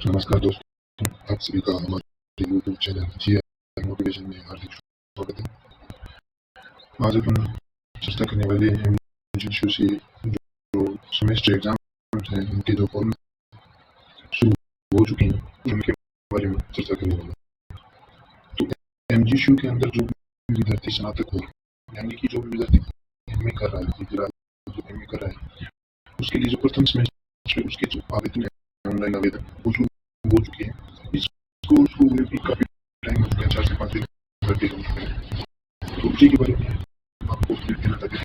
नमस्कार दोस्तों, आप सभी का हमारे यूट्यूब चैनल जीआर मोटिवेशन में हार्दिक स्वागत है। आज अपन चर्चा करने वाले हैं जिन से जो सेमेस्टर एग्जाम हैं उनके जो फॉर्म शुरू हो चुके हैं उनके बारे में चर्चा करने वाले हैं। तो एमजीशू के अंदर जो विद्यार्थी स्नातक हो यानी कि जो विद्यार्थी एमए कर रहा है, फिलहाल जो एमए कर रहा है उसके लिए जो प्रथम सेमेस्टर उसके जो आवेदन है ऑनलाइन आवेदन वो शुरू हो चुके हैं। इसको शुरू में भी काफ़ी टाइम हो गया, 4 से 5 दिन करते हो चुके हैं। तो उसी के बारे में हम आपको अपडेट देना चाहते हैं।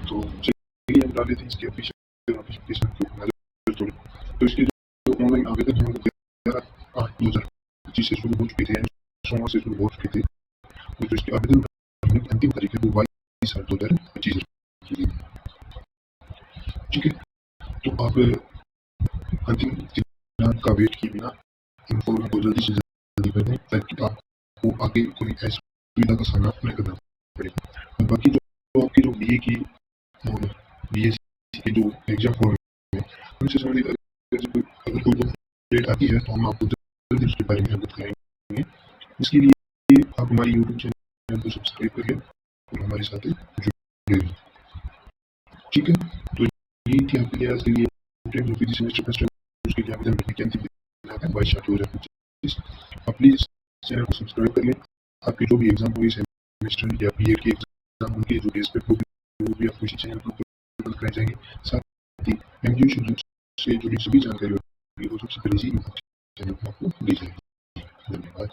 तो चलिए हम डाल देते हैं इसके ऑफिशियल नोटिफिकेशन को नजर थोड़ी। तो इसके जो ऑनलाइन आवेदन है वो 11/8/2025 से शुरू हो चुके थे, सोमवार से शुरू हो चुके थे। और जो इसके आवेदन भरने की अंतिम तारीख है वो 22/8/2025 की है। ठीक है, तो आप अंतिम दिनांक का वेट किए बिना इन फॉर्म को जल्दी से जल्दी भर दें ताकि आपको आगे कोई असुविधा का सामना नहीं करना पड़े। और बाकी जो आपकी जो बीए की और बीएससी की जो एग्जाम फॉर्म है उनसे संबंधित अगर कोई अपडेट आती है तो हम आपको जल्दी उसके बारे में अवगत कराएंगे। इसके लिए आप हमारी यूट्यूब चैनल को सब्सक्राइब करिए और हमारे साथ जुड़िए। ठीक है, तो ये थी आपके लिए आज के लिए सेमेस्टर फर्स्ट उसके लिए आवेदन भरने की अंतिम दिनांक है 22/8/2025। आप प्लीज चैनल को सब्सक्राइब कर लें। आपके जो भी एग्जाम हुए सेमेस्टर या बीएड के एग्जाम उनके जो डेस्क वो भी आपको इसी चैनल पर उपलब्ध कराए जाएंगे। साथ ही एमजीयू से जुड़ी सभी जानकारी होगी वो सबसे पहले इसी चैनल पर आपको दी जाएगी। धन्यवाद।